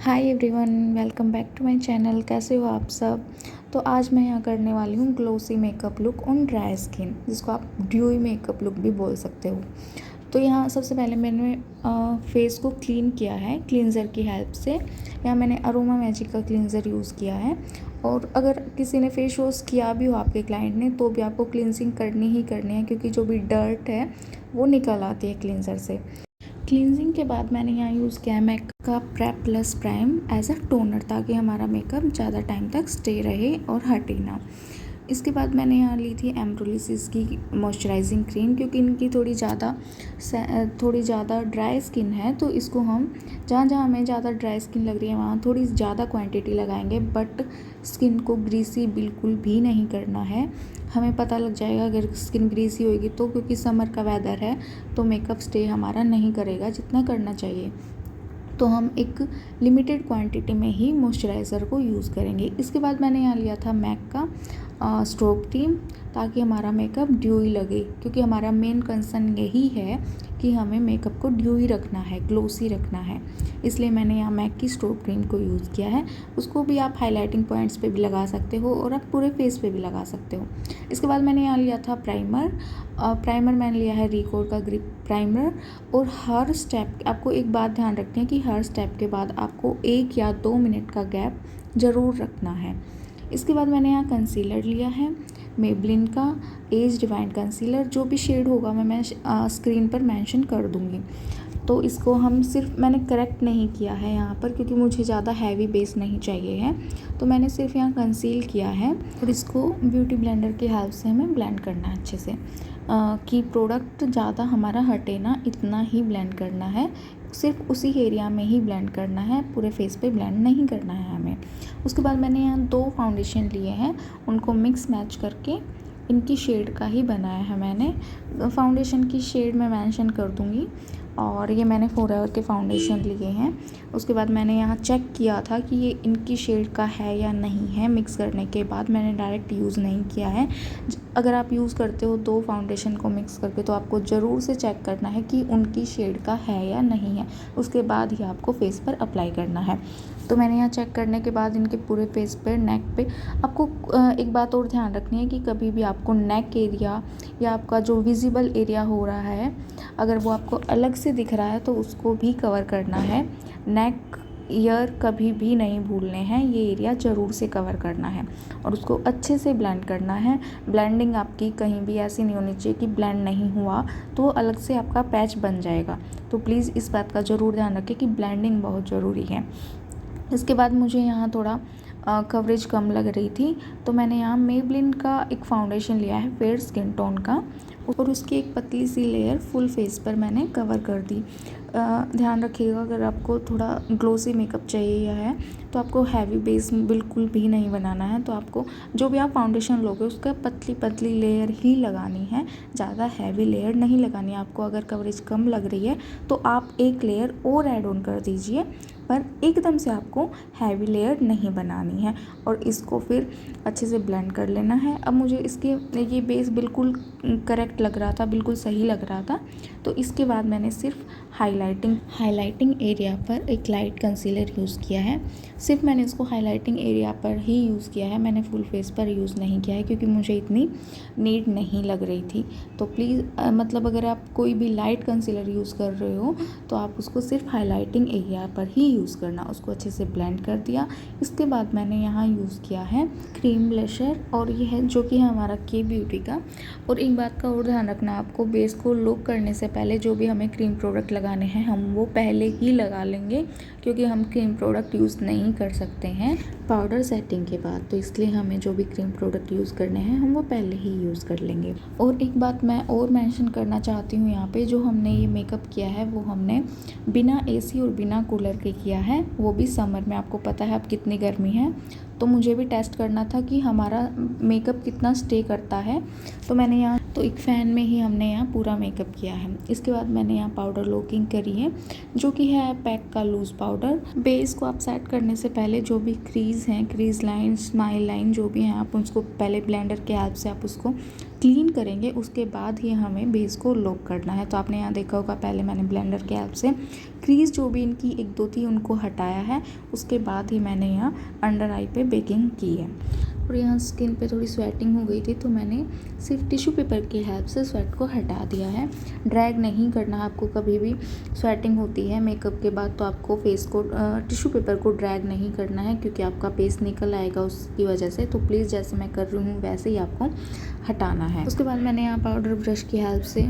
Hi everyone, welcome back to my channel. कैसे हो आप सब। तो आज मैं यहाँ करने वाली हूँ glossy makeup look on dry skin, जिसको आप ड्यूई मेकअप लुक भी बोल सकते हो। तो यहाँ सबसे पहले मैंने फेस को क्लीन किया है क्लींज़र की हेल्प से। यहाँ मैंने अरोमा मैजिक का क्लींज़र यूज़ किया है। और अगर किसी ने फेस वॉश किया भी हो आपके क्लाइंट ने, तो भी आपको क्लींजिंग करनी ही करनी है, क्योंकि जो भी डर्ट है वो निकल आती है क्लींज़र से। क्लींजिंग के बाद मैंने यहाँ यूज़ किया है मैक का prep plus prime as a toner, ताकि हमारा मेकअप ज़्यादा टाइम तक स्टे रहे और हटे ना। इसके बाद मैंने यहाँ ली थी एम्ब्रोलिसिस की मॉइस्चराइजिंग क्रीम, क्योंकि इनकी थोड़ी ज़्यादा ड्राई स्किन है। तो इसको हम जहाँ जहाँ हमें ज़्यादा ड्राई स्किन लग रही है वहाँ थोड़ी ज़्यादा क्वांटिटी लगाएंगे, बट स्किन को ग्रीसी बिल्कुल भी नहीं करना है। हमें पता लग जाएगा अगर स्किन ग्रीसी होगी तो, क्योंकि समर का वेदर है तो मेकअप स्टे हमारा नहीं करेगा जितना करना चाहिए। तो हम एक लिमिटेड क्वांटिटी में ही मॉइस्चराइज़र को यूज़ करेंगे। इसके बाद मैंने यहाँ लिया था मैक का स्ट्रोब क्रीम, ताकि हमारा मेकअप ड्यूई लगे, क्योंकि हमारा मेन कंसर्न यही है कि हमें मेकअप को ड्यूई रखना है, ग्लोसी रखना है। इसलिए मैंने यहाँ मैक की स्ट्रोब क्रीम को यूज़ किया है। उसको भी आप हाइलाइटिंग पॉइंट्स पे भी लगा सकते हो और आप पूरे फेस पे भी लगा सकते हो। इसके बाद मैंने यहाँ लिया था प्राइमर मैंने लिया है रिकोर का ग्रिप प्राइमर। और हर स्टेप आपको एक बात ध्यान रखनी है कि हर स्टेप के बाद आपको 1 या 2 मिनट का गैप ज़रूर रखना है। इसके बाद मैंने यहाँ कंसीलर लिया है मेबलिन का एज डिवाइन कंसीलर। जो भी शेड होगा मैं स्क्रीन पर मेंशन कर दूँगी। तो इसको हम मैंने करेक्ट नहीं किया है यहाँ पर, क्योंकि मुझे ज़्यादा हैवी बेस नहीं चाहिए है, तो मैंने सिर्फ यहाँ कंसील किया है। और इसको ब्यूटी ब्लेंडर की हेल्प से हमें ब्लेंड करना है अच्छे से, कि प्रोडक्ट ज़्यादा हमारा हटे ना, इतना ही ब्लेंड करना है। सिर्फ उसी एरिया में ही ब्लेंड करना है, पूरे फेस पे ब्लेंड नहीं करना है हमें। उसके बाद मैंने यहाँ 2 फाउंडेशन लिए हैं, उनको मिक्स मैच करके इनकी शेड का ही बनाया है मैंने। फाउंडेशन की शेड मैं मेंशन कर दूँगी। और ये मैंने फॉरएवर के फाउंडेशन लिए हैं। उसके बाद मैंने यहाँ चेक किया था कि ये इनकी शेड का है या नहीं है। मिक्स करने के बाद मैंने डायरेक्ट यूज़ नहीं किया है। अगर आप यूज़ करते हो 2 फाउंडेशन को मिक्स करके, तो आपको ज़रूर से चेक करना है कि उनकी शेड का है या नहीं है। उसके बाद ही आपको फेस पर अप्लाई करना है। तो मैंने यहाँ चेक करने के बाद इनके पूरे फेस पर, नेक पे आपको एक बात और ध्यान रखनी है कि कभी भी आपको नेक एरिया या आपका जो विजिबल एरिया हो रहा है, अगर वो आपको अलग से दिख रहा है तो उसको भी कवर करना है। नेक ईयर कभी भी नहीं भूलने हैं, ये एरिया ज़रूर से कवर करना है और उसको अच्छे से ब्लेंड करना है। ब्लेंडिंग आपकी कहीं भी ऐसी नहीं होनी चाहिए कि ब्लेंड नहीं हुआ तो वो अलग से आपका पैच बन जाएगा। तो प्लीज़ इस बात का ज़रूर ध्यान रखें कि ब्लेंडिंग बहुत ज़रूरी है। इसके बाद मुझे यहाँ थोड़ा कवरेज कम लग रही थी, तो मैंने यहाँ मेबलिन का एक फाउंडेशन लिया है फेयर स्किन टोन का, और उसकी एक पतली सी लेयर फुल फेस पर मैंने कवर कर दी। ध्यान रखिएगा, अगर आपको थोड़ा ग्लोसी मेकअप चाहिए है तो आपको हैवी बेस बिल्कुल भी नहीं बनाना है। तो आपको जो भी आप फाउंडेशन लोगे उसका पतली पतली लेयर ही लगानी है, ज़्यादा हैवी लेयर नहीं लगानी है आपको। अगर कवरेज कम लग रही है तो आप एक लेयर और ऐड ऑन कर दीजिए, पर एकदम से आपको हैवी लेयर नहीं बनानी है। और इसको फिर अच्छे से ब्लेंड कर लेना है। अब मुझे ये बेस बिल्कुल करेक्ट लग रहा था, बिल्कुल सही लग रहा था। तो इसके बाद मैंने सिर्फ हाइलाइटिंग एरिया पर एक लाइट कंसीलर यूज़ किया है। सिर्फ मैंने इसको हाइलाइटिंग एरिया पर ही यूज़ किया है, मैंने फुल फेस पर यूज़ नहीं किया है, क्योंकि मुझे इतनी नीड नहीं लग रही थी। तो प्लीज़ मतलब अगर आप कोई भी लाइट कंसीलर यूज़ कर रहे हो तो आप उसको सिर्फ हाइलाइटिंग एरिया पर ही यूज़ करना। उसको अच्छे से ब्लेंड कर दिया। इसके बाद मैंने यहाँ यूज़ किया है क्रीम ब्लशर, और ये है जो कि है हमारा के ब्यूटी का। और एक बात का और ध्यान रखना, आपको बेस को लुक करने से पहले जो भी हमें क्रीम प्रोडक्ट लगाने हैं हम वो पहले ही लगा लेंगे, क्योंकि हम क्रीम प्रोडक्ट यूज़ नहीं कर सकते हैं पाउडर सेटिंग के बाद। तो इसलिए हमें जो भी क्रीम प्रोडक्ट यूज़ करने हैं हम वो पहले ही यूज़ कर लेंगे। और एक बात मैं और मेंशन करना चाहती हूँ, यहाँ पे जो हमने ये मेकअप किया है वो हमने बिना एसी और बिना कूलर के किया है, वो भी समर में। आपको पता है अब कितनी गर्मी है, तो मुझे भी टेस्ट करना था कि हमारा मेकअप कितना स्टे करता है। तो मैंने यहाँ एक फ़ैन में ही हमने यहाँ पूरा मेकअप किया है। इसके बाद मैंने यहाँ पाउडर लोकिंग करी है, जो कि है पैक का लूज़ पाउडर। बेस को आप सेट करने से पहले जो भी क्रीज़ हैं, क्रीज़ लाइन, स्माइल लाइन जो भी हैं, आप उसको पहले ब्लेंडर के हेल्प से आप उसको क्लीन करेंगे उसके बाद ही हमें बेस को लॉक करना है। तो आपने यहाँ देखा होगा पहले मैंने ब्लेंडर के हेल्प से क्रीज जो भी इनकी 1-2 थी उनको हटाया है, उसके बाद ही मैंने यहाँ अंडर आई पे बेकिंग की है। और यहाँ स्किन पे थोड़ी स्वेटिंग हो गई थी तो मैंने सिर्फ टिश्यू पेपर की हेल्प से स्वेट को हटा दिया है। ड्रैग नहीं करना है आपको, कभी भी स्वेटिंग होती है मेकअप के बाद तो आपको फेस को टिश्यू पेपर को ड्रैग नहीं करना है, क्योंकि आपका फेस निकल आएगा उसकी वजह से। तो प्लीज़ जैसे मैं कर रही हूँ वैसे ही आपको हटाना है। उसके बाद मैंने यहाँ पाउडर ब्रश की हेल्प से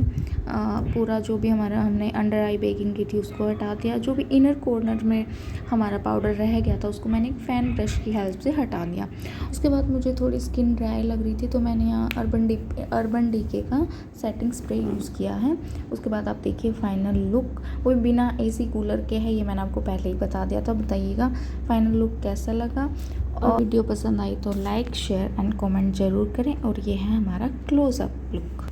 पूरा जो भी हमने अंडर आई बेकिंग की थी उसको हटा दिया। जो भी इनर कॉर्नर में हमारा पाउडर रह गया था उसको मैंने एक फ़ैन ब्रश की हेल्प से हटा दिया। उसके बाद मुझे थोड़ी स्किन ड्राई लग रही थी तो मैंने यहाँ अर्बन डीके का सेटिंग स्प्रे यूज़ किया है। उसके बाद आप देखिए फाइनल लुक, वो बिना एसी कूलर के है, ये मैंने आपको पहले ही बता दिया था। बताइएगा फाइनल लुक कैसा लगा, और वीडियो पसंद आई तो लाइक शेयर एंड कमेंट ज़रूर करें। और ये है हमारा क्लोज़अप लुक।